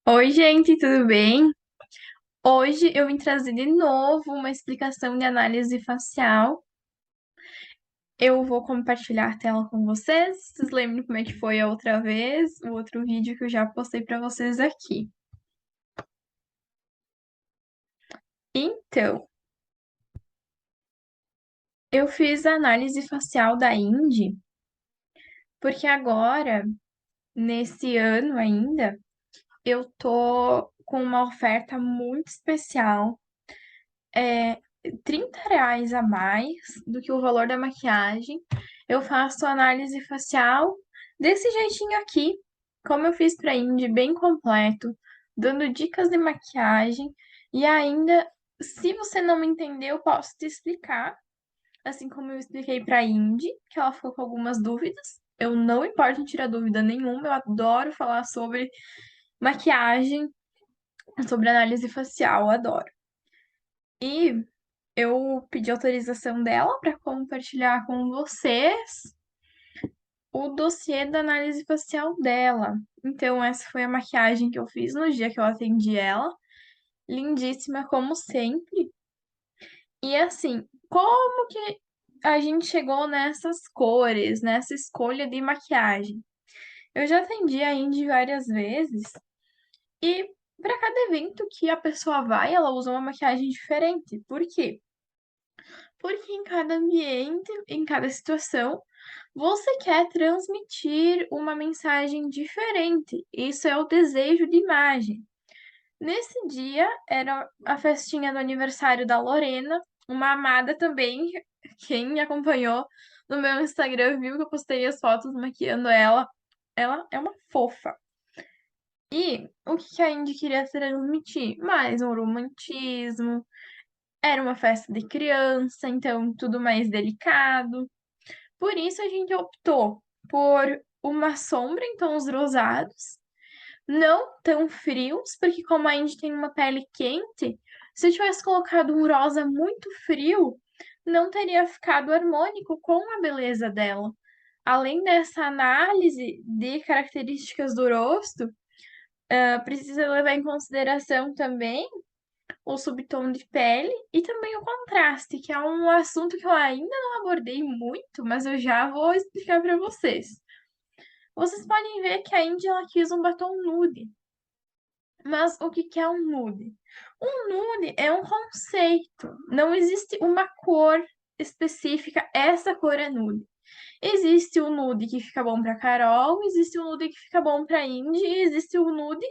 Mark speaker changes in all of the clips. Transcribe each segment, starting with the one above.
Speaker 1: Oi, gente, tudo bem? Hoje eu vim trazer de novo uma explicação de análise facial. Eu vou compartilhar a tela com vocês. Vocês lembram como é que foi a outra vez? O outro vídeo que eu já postei para vocês aqui. Então, eu fiz a análise facial da Indy, porque agora, nesse ano ainda, eu tô com uma oferta muito especial. É R$ 30 a mais do que o valor da maquiagem. Eu faço análise facial desse jeitinho aqui, como eu fiz para Indy, bem completo, dando dicas de maquiagem. E ainda, se você não me entendeu, eu posso te explicar, assim como eu expliquei para Indy, que ela ficou com algumas dúvidas. Eu não importo em tirar dúvida nenhuma, eu adoro falar sobre maquiagem, sobre análise facial, eu adoro. E eu pedi autorização dela para compartilhar com vocês o dossiê da análise facial dela. Então, essa foi a maquiagem que eu fiz no dia que eu atendi ela. Lindíssima, como sempre. E assim, como que a gente chegou nessas cores, nessa escolha de maquiagem? Eu já atendi a Indy várias vezes e para cada evento que a pessoa vai, ela usa uma maquiagem diferente. Por quê? Porque em cada ambiente, em cada situação, você quer transmitir uma mensagem diferente. Isso é o desejo de imagem. Nesse dia era a festinha do aniversário da Lorena, uma amada também. Quem me acompanhou no meu Instagram viu que eu postei as fotos maquiando ela. Ela é uma fofa. E o que a Indy queria transmitir? Mais um romantismo. Era uma festa de criança, então tudo mais delicado. Por isso a gente optou por uma sombra em tons rosados, não tão frios, porque como a gente tem uma pele quente, se eu tivesse colocado um rosa muito frio, não teria ficado harmônico com a beleza dela. Além dessa análise de características do rosto, precisa levar em consideração também o subtom de pele e também o contraste, que é um assunto que eu ainda não abordei muito, mas eu já vou explicar para vocês. Vocês podem ver que a Índia ela quis um batom nude. Mas o que que é um nude? Um nude é um conceito. Não existe uma cor específica. Essa cor é nude. Existe o nude que fica bom para Carol, existe o nude que fica bom para Indy, e existe o nude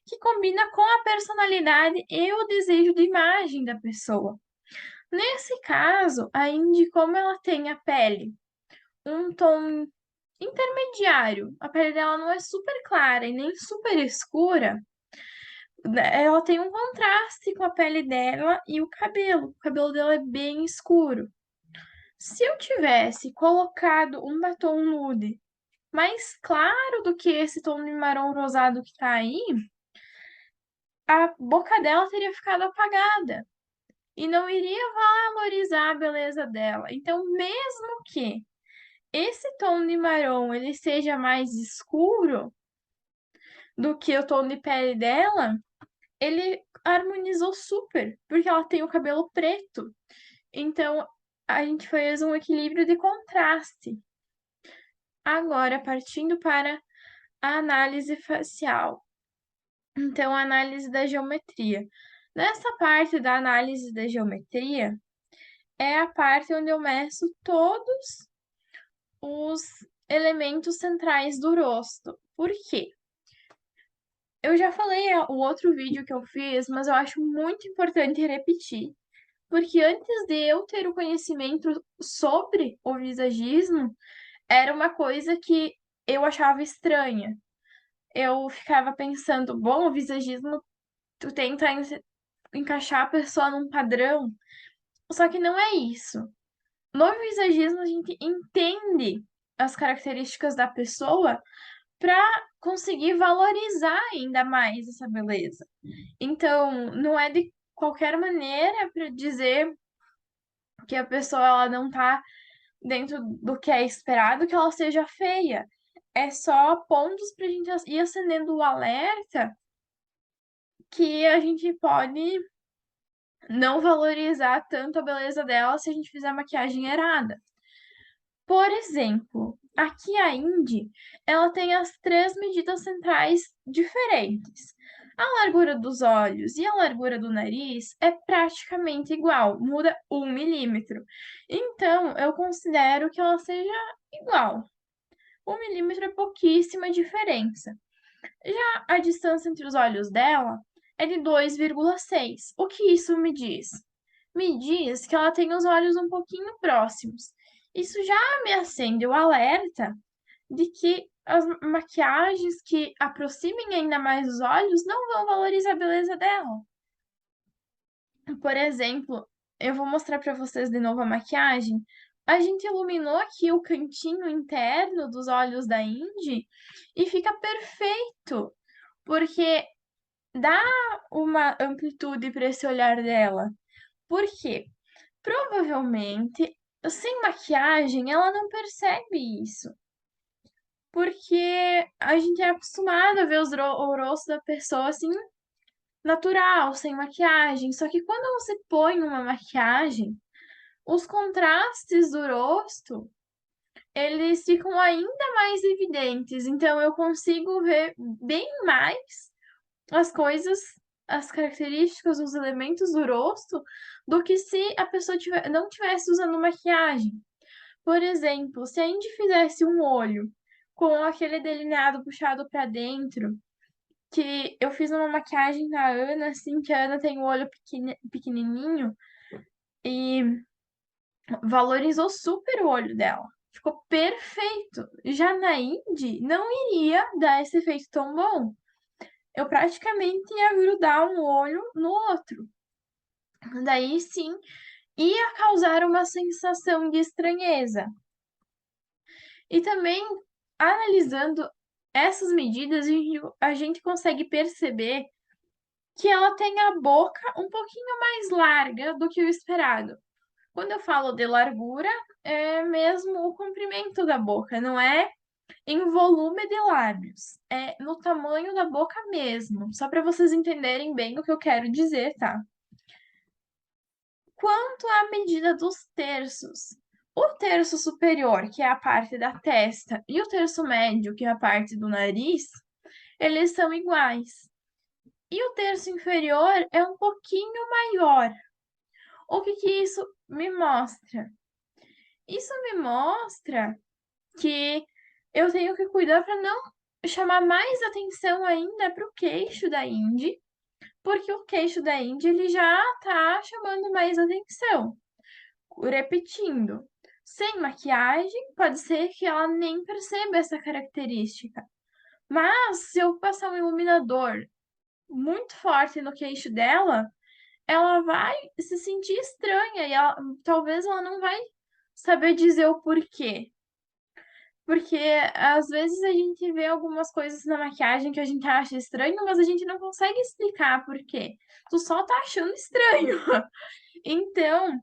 Speaker 1: que combina com a personalidade e o desejo de imagem da pessoa. Nesse caso, a Indy, como ela tem a pele um tom intermediário, a pele dela não é super clara e nem super escura, né, ela tem um contraste com a pele dela e o cabelo. O cabelo dela é bem escuro. Se eu tivesse colocado um batom nude mais claro do que esse tom de marrom rosado que tá aí, a boca dela teria ficado apagada e não iria valorizar a beleza dela. Então, mesmo que esse tom de marrom ele seja mais escuro do que o tom de pele dela, ele harmonizou super, porque ela tem o cabelo preto. Então, a gente fez um equilíbrio de contraste. Agora, partindo para a análise facial. Então, a análise da geometria. Nessa parte da análise da geometria, é a parte onde eu meço todos os elementos centrais do rosto. Por quê? Eu já falei o outro vídeo que eu fiz, mas eu acho muito importante repetir, porque antes de eu ter o conhecimento sobre o visagismo, era uma coisa que eu achava estranha. Eu ficava pensando, bom, o visagismo, tu tenta encaixar a pessoa num padrão, só que não é isso. No visagismo, a gente entende as características da pessoa para conseguir valorizar ainda mais essa beleza. Então, não é de qualquer maneira para dizer que a pessoa ela não tá dentro do que é esperado que ela seja feia. É só pontos pra gente ir acendendo o alerta que a gente pode não valorizar tanto a beleza dela se a gente fizer a maquiagem errada. Por exemplo, aqui a Indy, ela tem as três medidas centrais diferentes. A largura dos olhos e a largura do nariz é praticamente igual, muda 1 milímetro. Então, eu considero que ela seja igual. 1 milímetro é pouquíssima diferença. Já a distância entre os olhos dela é de 2,6. O que isso me diz? Me diz que ela tem os olhos um pouquinho próximos. Isso já me acende o alerta de que as maquiagens que aproximem ainda mais os olhos não vão valorizar a beleza dela. Por exemplo, eu vou mostrar para vocês de novo a maquiagem. A gente iluminou aqui o cantinho interno dos olhos da Indy e fica perfeito, porque dá uma amplitude para esse olhar dela. Por quê? Provavelmente, sem maquiagem, ela não percebe isso. Porque a gente é acostumado a ver o rosto da pessoa assim, natural, sem maquiagem. Só que quando você põe uma maquiagem, os contrastes do rosto, eles ficam ainda mais evidentes. Então eu consigo ver bem mais as coisas, as características, os elementos do rosto, do que se a pessoa não tivesse usando maquiagem. Por exemplo, se a gente fizesse um olho com aquele delineado puxado para dentro, que eu fiz uma maquiagem na Ana, assim, que a Ana tem o olho pequenininho e valorizou super o olho dela. Ficou perfeito. Já na Indy, não iria dar esse efeito tão bom. Eu praticamente ia grudar um olho no outro. Daí sim, ia causar uma sensação de estranheza. E também, analisando essas medidas, a gente consegue perceber que ela tem a boca um pouquinho mais larga do que o esperado. Quando eu falo de largura, é mesmo o comprimento da boca, não é em volume de lábios, é no tamanho da boca mesmo, só para vocês entenderem bem o que eu quero dizer, tá? Quanto à medida dos terços, o terço superior, que é a parte da testa, e o terço médio, que é a parte do nariz, eles são iguais. E o terço inferior é um pouquinho maior. O que que isso me mostra? Isso me mostra que eu tenho que cuidar para não chamar mais atenção ainda para o queixo da Indy, porque o queixo da Indy ele já tá chamando mais atenção. Repetindo, sem maquiagem, pode ser que ela nem perceba essa característica. Mas se eu passar um iluminador muito forte no queixo dela, ela vai se sentir estranha e talvez ela não vai saber dizer o porquê. Porque às vezes a gente vê algumas coisas na maquiagem que a gente acha estranho, mas a gente não consegue explicar por quê. Tu só tá achando estranho. Então,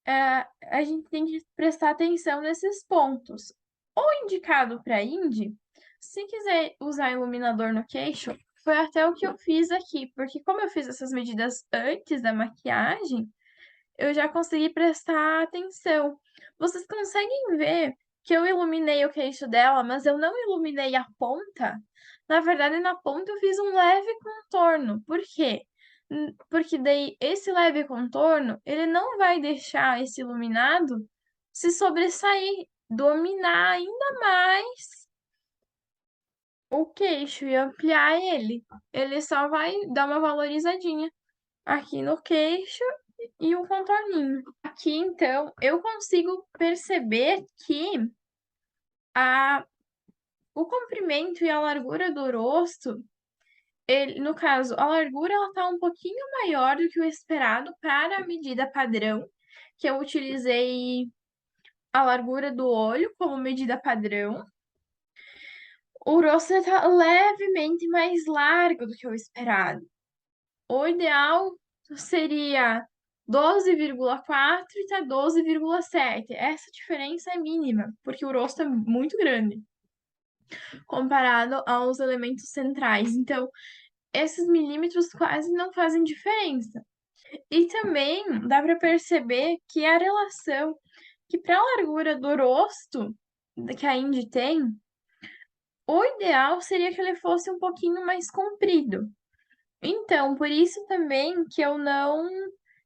Speaker 1: a gente tem que prestar atenção nesses pontos. O indicado para Indy, se quiser usar iluminador no queixo, foi até o que eu fiz aqui, porque como eu fiz essas medidas antes da maquiagem, eu já consegui prestar atenção. Vocês conseguem ver que eu iluminei o queixo dela, mas eu não iluminei a ponta? Na verdade, na ponta eu fiz um leve contorno. Por quê? Porque daí esse leve contorno, ele não vai deixar esse iluminado se sobressair, dominar ainda mais o queixo e ampliar ele. Ele só vai dar uma valorizadinha aqui no queixo e o contorninho. Aqui, então, eu consigo perceber que a, o comprimento e a largura do rosto, no caso, a largura ela tá um pouquinho maior do que o esperado para a medida padrão, que eu utilizei a largura do olho como medida padrão. O rosto está levemente mais largo do que o esperado. O ideal seria 12,4 e tá 12,7. Essa diferença é mínima, porque o rosto é muito grande comparado aos elementos centrais. Então, esses milímetros quase não fazem diferença. E também dá para perceber que a relação que para a largura do rosto que a Indy tem, o ideal seria que ele fosse um pouquinho mais comprido. Então, por isso também que eu não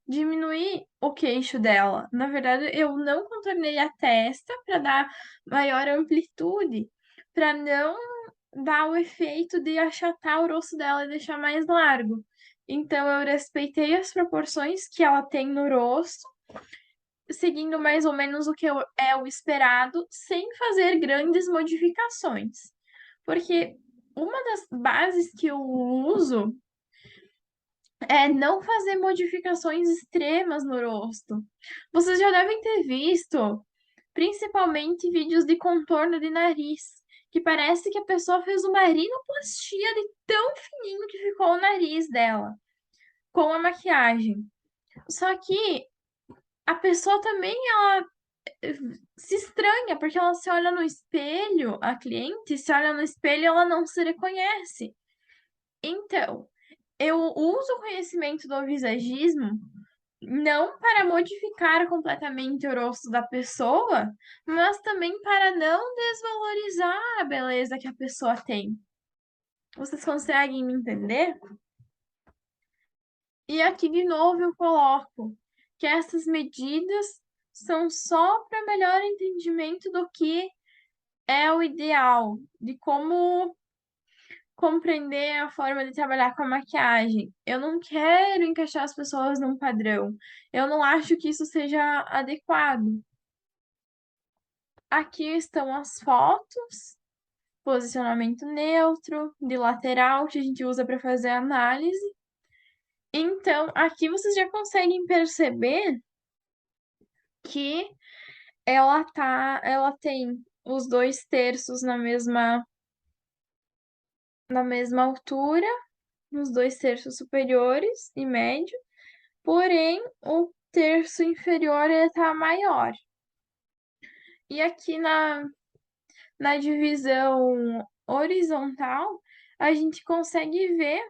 Speaker 1: diminuí o queixo dela. Na verdade, eu não contornei a testa para dar maior amplitude, para não dar o efeito de achatar o rosto dela e deixar mais largo. Então, eu respeitei as proporções que ela tem no rosto, seguindo mais ou menos o que é o esperado, sem fazer grandes modificações. Porque uma das bases que eu uso é não fazer modificações extremas no rosto. Vocês já devem ter visto, principalmente vídeos de contorno de nariz, que parece que a pessoa fez uma rinoplastia de tão fininho que ficou o nariz dela com a maquiagem. Só que a pessoa também ela se estranha, porque ela se olha no espelho, a cliente se olha no espelho e ela não se reconhece. Então, eu uso o conhecimento do visagismo não para modificar completamente o rosto da pessoa, mas também para não desvalorizar a beleza que a pessoa tem. Vocês conseguem me entender? E aqui de novo eu coloco que essas medidas são só para melhor entendimento do que é o ideal, de como compreender a forma de trabalhar com a maquiagem. Eu não quero encaixar as pessoas num padrão. Eu não acho que isso seja adequado. Aqui estão as fotos, posicionamento neutro, de lateral, que a gente usa para fazer análise. Então, aqui vocês já conseguem perceber que ela tem os 2/3 na mesma altura, nos 2/3 superiores e médio, porém o terço inferior está maior. E aqui na divisão horizontal, a gente consegue ver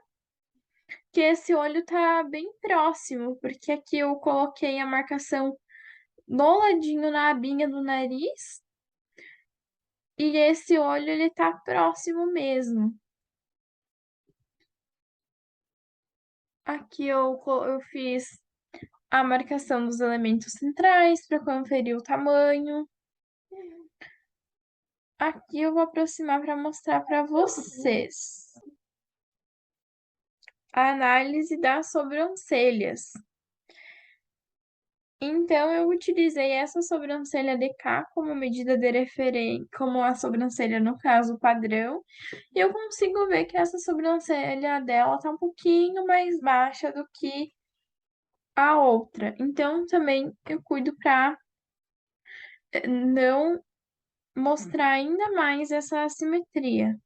Speaker 1: que esse olho tá bem próximo, porque aqui eu coloquei a marcação no ladinho na abinha do nariz, e esse olho ele tá próximo mesmo. Aqui eu fiz a marcação dos elementos centrais para conferir o tamanho. Aqui eu vou aproximar para mostrar para vocês a análise das sobrancelhas. Então, eu utilizei essa sobrancelha DK como medida de referência, como a sobrancelha, no caso, padrão, e eu consigo ver que essa sobrancelha dela tá um pouquinho mais baixa do que a outra. Então, também eu cuido para não mostrar ainda mais essa assimetria.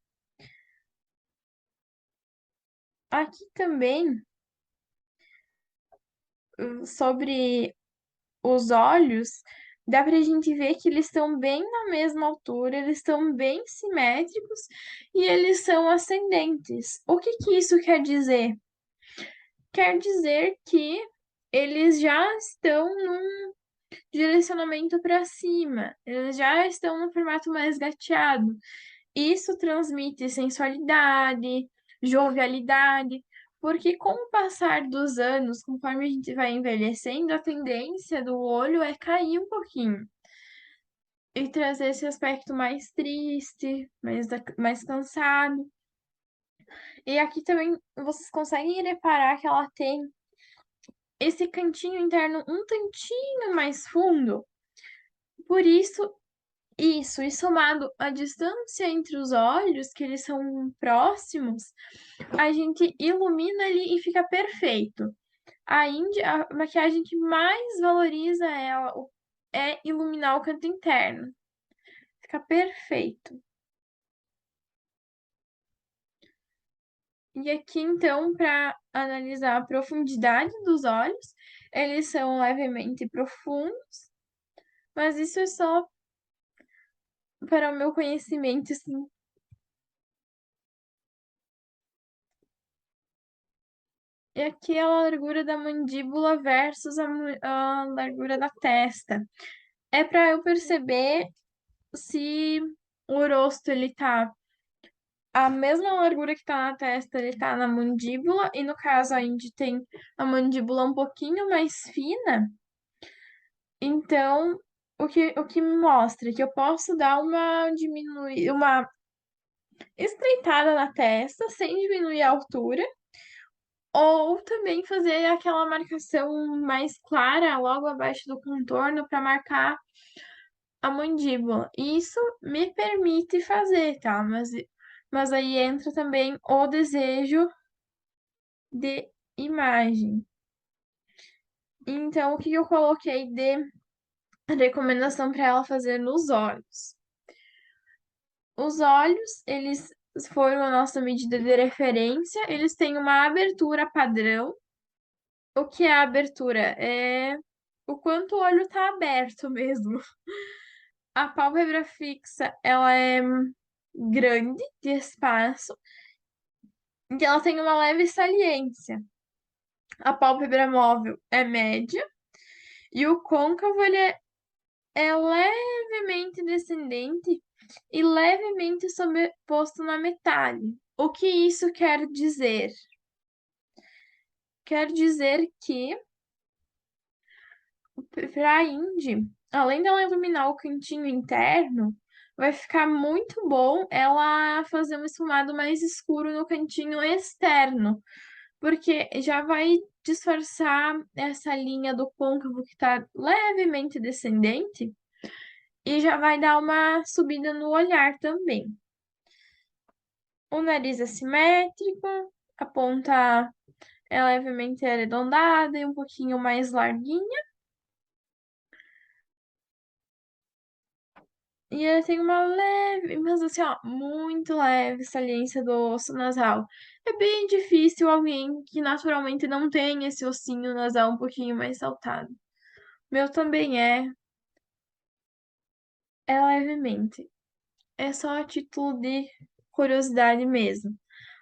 Speaker 1: Aqui também, sobre os olhos, dá pra gente ver que eles estão bem na mesma altura, eles estão bem simétricos e eles são ascendentes. O que que isso quer dizer? Quer dizer que eles já estão num direcionamento para cima, eles já estão no formato mais gateado. Isso transmite sensualidade, jovialidade, porque com o passar dos anos, conforme a gente vai envelhecendo, a tendência do olho é cair um pouquinho e trazer esse aspecto mais triste, mais cansado. E aqui também vocês conseguem reparar que ela tem esse cantinho interno um tantinho mais fundo. Por isso, e somado à distância entre os olhos, que eles são próximos, a gente ilumina ali e fica perfeito. A maquiagem que mais valoriza ela é iluminar o canto interno. Fica perfeito. E aqui, então, para analisar a profundidade dos olhos, eles são levemente profundos, mas isso é só para o meu conhecimento, assim. E aqui é a largura da mandíbula versus a largura da testa. É para eu perceber se o rosto ele tá a mesma largura que tá na testa, ele tá na mandíbula, e no caso a Indy tem a mandíbula um pouquinho mais fina. Então, o que me mostra que eu posso dar uma estreitada na testa sem diminuir a altura, ou também fazer aquela marcação mais clara logo abaixo do contorno para marcar a mandíbula. Isso me permite fazer, tá? Mas aí entra também o desejo de imagem. Então, o que eu coloquei de recomendação para ela fazer nos olhos? Os olhos, eles foram a nossa medida de referência, eles têm uma abertura padrão. O que é a abertura? É o quanto o olho está aberto mesmo. A pálpebra fixa, ela é grande de espaço, e ela tem uma leve saliência. A pálpebra móvel é média e o côncavo é levemente descendente e levemente sobreposto na metade. O que isso quer dizer? Quer dizer que para a Indy, além dela iluminar o cantinho interno, vai ficar muito bom ela fazer um esfumado mais escuro no cantinho externo, porque já vai disfarçar essa linha do côncavo que está levemente descendente e já vai dar uma subida no olhar também. O nariz é simétrico, a ponta é levemente arredondada e um pouquinho mais larguinha. E ele tem uma leve, mas assim, ó, muito leve saliência do osso nasal. É bem difícil alguém que naturalmente não tem esse ossinho nasal um pouquinho mais saltado. Meu também é levemente. É só a título de curiosidade mesmo.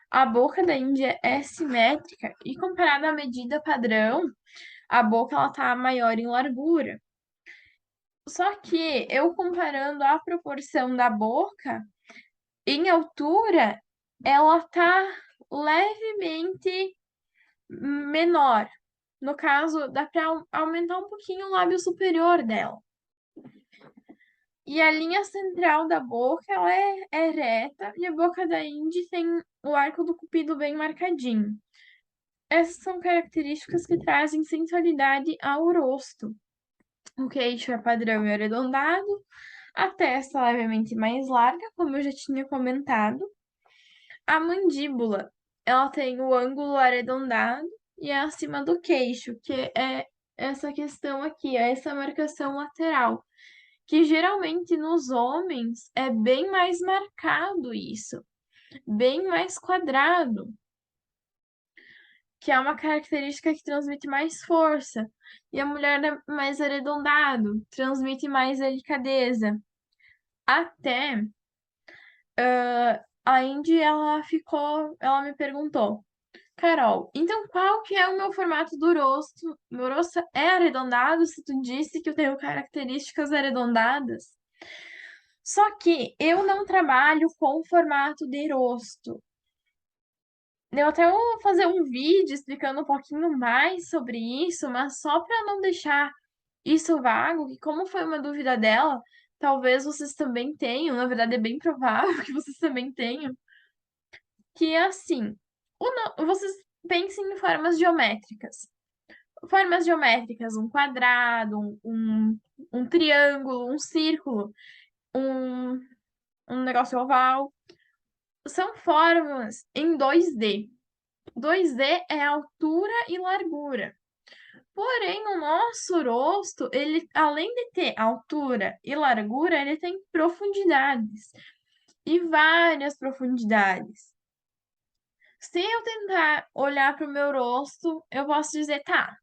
Speaker 1: A boca da Índia é simétrica e comparada à medida padrão, a boca ela tá maior em largura. Só que eu comparando a proporção da boca em altura, ela tá levemente menor. No caso, dá para aumentar um pouquinho o lábio superior dela. E a linha central da boca, ela é reta e a boca da Indy tem o arco do cupido bem marcadinho. Essas são características que trazem sensualidade ao rosto. O queixo é padrão e arredondado, a testa levemente mais larga, como eu já tinha comentado. A mandíbula, ela tem o ângulo arredondado e é acima do queixo, que é essa questão aqui, é essa marcação lateral, que geralmente nos homens é bem mais marcado isso, bem mais quadrado, que é uma característica que transmite mais força. E a mulher é mais arredondado, transmite mais delicadeza. Até a Indy, ela me perguntou, Carol, então qual que é o meu formato do rosto? Meu rosto é arredondado, se tu disse que eu tenho características arredondadas? Só que eu não trabalho com formato de rosto. Eu até vou fazer um vídeo explicando um pouquinho mais sobre isso, mas só para não deixar isso vago, que como foi uma dúvida dela, talvez vocês também tenham, na verdade é bem provável que vocês também tenham, que é assim, vocês pensem em formas geométricas. Formas geométricas, um quadrado, um triângulo, um círculo, um, um negócio oval, são formas em 2D. 2D é altura e largura. Porém, o nosso rosto, ele, além de ter altura e largura, ele tem profundidades. E várias profundidades. Se eu tentar olhar para o meu rosto, eu posso dizer, tá,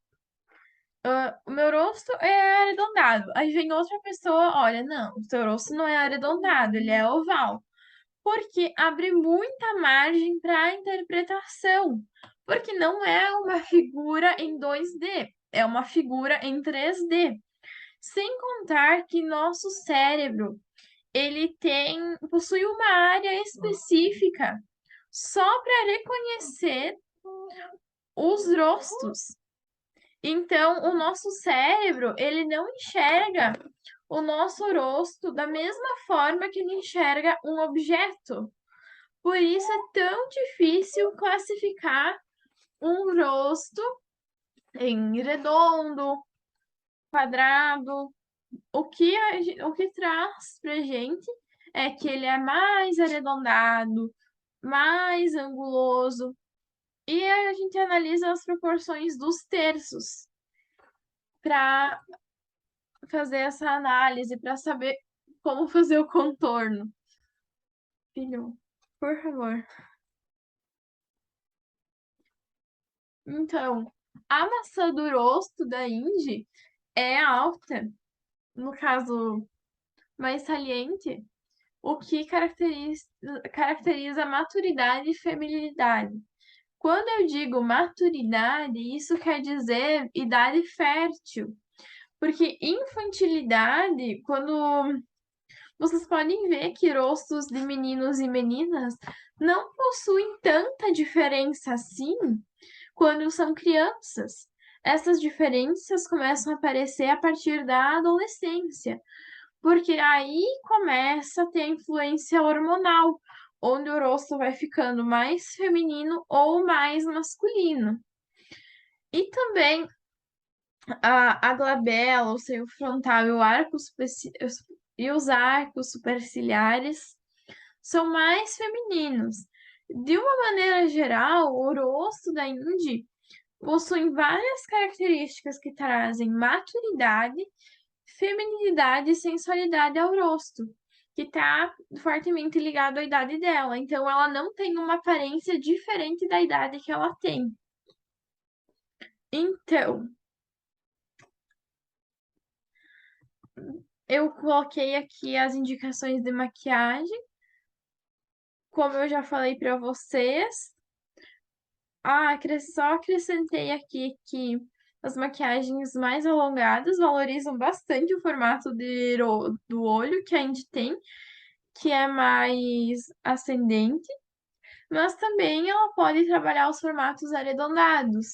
Speaker 1: o meu rosto é arredondado. Aí vem outra pessoa, olha, não, o seu rosto não é arredondado, ele é oval. Porque abre muita margem para interpretação. porque não é uma figura em 2D, é uma figura em 3D. Sem contar que nosso cérebro, ele possui uma área específica só para reconhecer os rostos. Então, o nosso cérebro, ele não enxerga o nosso rosto da mesma forma que ele enxerga um objeto. Por isso é tão difícil classificar um rosto em redondo, quadrado. O que traz pra gente é que ele é mais arredondado, mais anguloso, e a gente analisa as proporções dos terços para fazer essa análise, para saber como fazer o contorno. Filho, por favor. Então, a maçã do rosto da Indy é alta, no caso mais saliente, o que caracteriza maturidade e feminilidade. Quando eu digo maturidade, isso quer dizer idade fértil, porque infantilidade, quando vocês podem ver que rostos de meninos e meninas não possuem tanta diferença assim quando são crianças. Essas diferenças começam a aparecer a partir da adolescência, porque aí começa a ter a influência hormonal, onde o rosto vai ficando mais feminino ou mais masculino. E também a glabela, o seio frontal e, e os arcos superciliares são mais femininos. De uma maneira geral, o rosto da Indy possui várias características que trazem maturidade, feminilidade e sensualidade ao rosto, que está fortemente ligado à idade dela. Então, ela não tem uma aparência diferente da idade que ela tem. Então, eu coloquei aqui as indicações de maquiagem, como eu já falei para vocês. Só acrescentei aqui que as maquiagens mais alongadas valorizam bastante o formato do olho que a gente tem, que é mais ascendente, mas também ela pode trabalhar os formatos arredondados.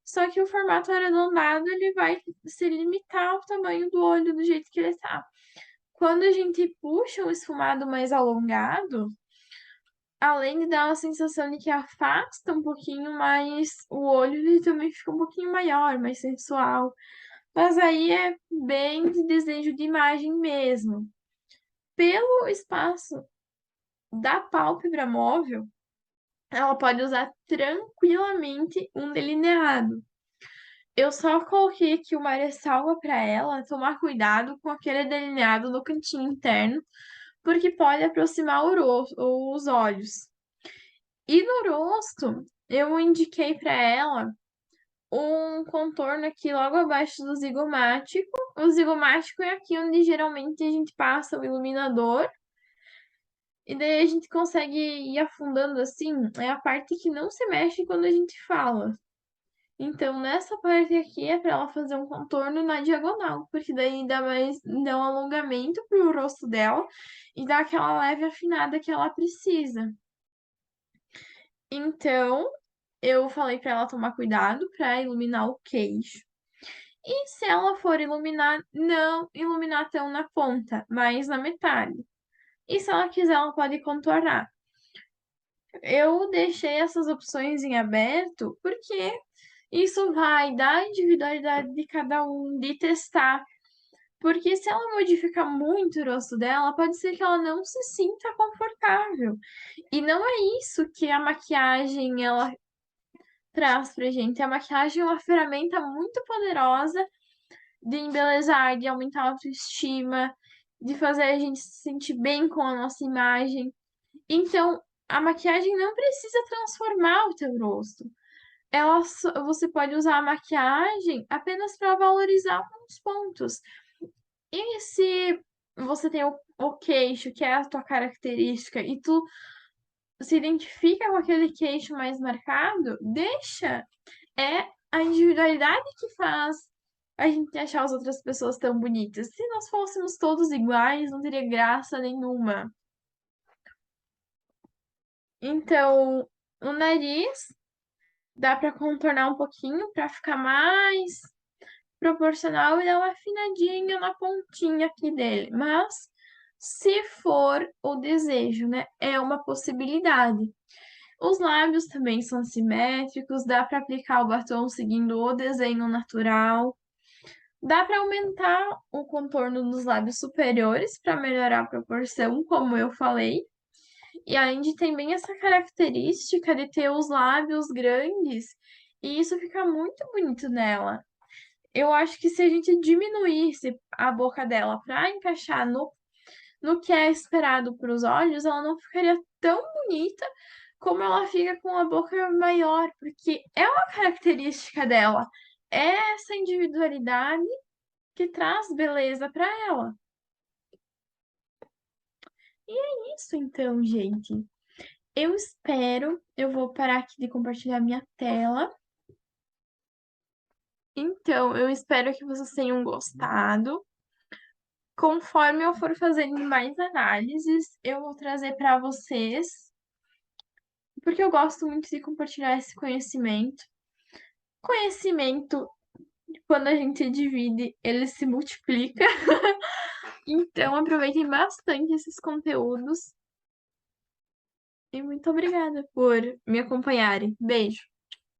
Speaker 1: Só que o formato arredondado ele vai se limitar ao tamanho do olho do jeito que ele está. Quando a gente puxa um esfumado mais alongado, além de dar uma sensação de que afasta um pouquinho mais o olho, ele também fica um pouquinho maior, mais sensual. Mas aí é bem de desejo de imagem mesmo. Pelo espaço da pálpebra móvel, ela pode usar tranquilamente um delineado. Eu só coloquei aqui uma ressalva para ela tomar cuidado com aquele delineado no cantinho interno, porque pode aproximar os olhos. E no rosto, eu indiquei para ela um contorno aqui logo abaixo do zigomático. O zigomático é aqui onde geralmente a gente passa o iluminador. E daí a gente consegue ir afundando assim. É a parte que não se mexe quando a gente fala. Então, nessa parte aqui é para ela fazer um contorno na diagonal, porque daí dá um alongamento pro rosto dela e dá aquela leve afinada que ela precisa. Então, eu falei para ela tomar cuidado para iluminar o queixo. E se ela for iluminar, não iluminar tão na ponta, mas na metade. E se ela quiser, ela pode contornar. Eu deixei essas opções em aberto porque isso vai da individualidade de cada um, de testar. Porque se ela modificar muito o rosto dela, pode ser que ela não se sinta confortável. E não é isso que a maquiagem ela traz pra gente. A maquiagem é uma ferramenta muito poderosa de embelezar, de aumentar a autoestima, de fazer a gente se sentir bem com a nossa imagem. Então, a maquiagem não precisa transformar o teu rosto. Você pode usar a maquiagem apenas para valorizar alguns pontos. E se você tem o queixo, que é a tua característica, e tu se identifica com aquele queixo mais marcado, deixa. É a individualidade que faz a gente achar as outras pessoas tão bonitas. Se nós fôssemos todos iguais, não teria graça nenhuma. Então, o nariz dá para contornar um pouquinho para ficar mais proporcional e dar uma afinadinha na pontinha aqui dele. Mas, se for o desejo, né? É uma possibilidade. Os lábios também são simétricos, dá para aplicar o batom seguindo o desenho natural. Dá para aumentar o contorno dos lábios superiores para melhorar a proporção, como eu falei. E a Indy tem bem essa característica de ter os lábios grandes, e isso fica muito bonito nela. Eu acho que se a gente diminuísse a boca dela para encaixar no que é esperado para os olhos, ela não ficaria tão bonita como ela fica com a boca maior, porque é uma característica dela. É essa individualidade que traz beleza para ela. E é isso então, gente. Eu vou parar aqui de compartilhar minha tela. Então, eu espero que vocês tenham gostado. Conforme eu for fazendo mais análises, eu vou trazer para vocês, porque eu gosto muito de compartilhar esse conhecimento. Conhecimento, quando a gente divide, ele se multiplica. Então, aproveitem bastante esses conteúdos. E muito obrigada por me acompanharem. Beijo!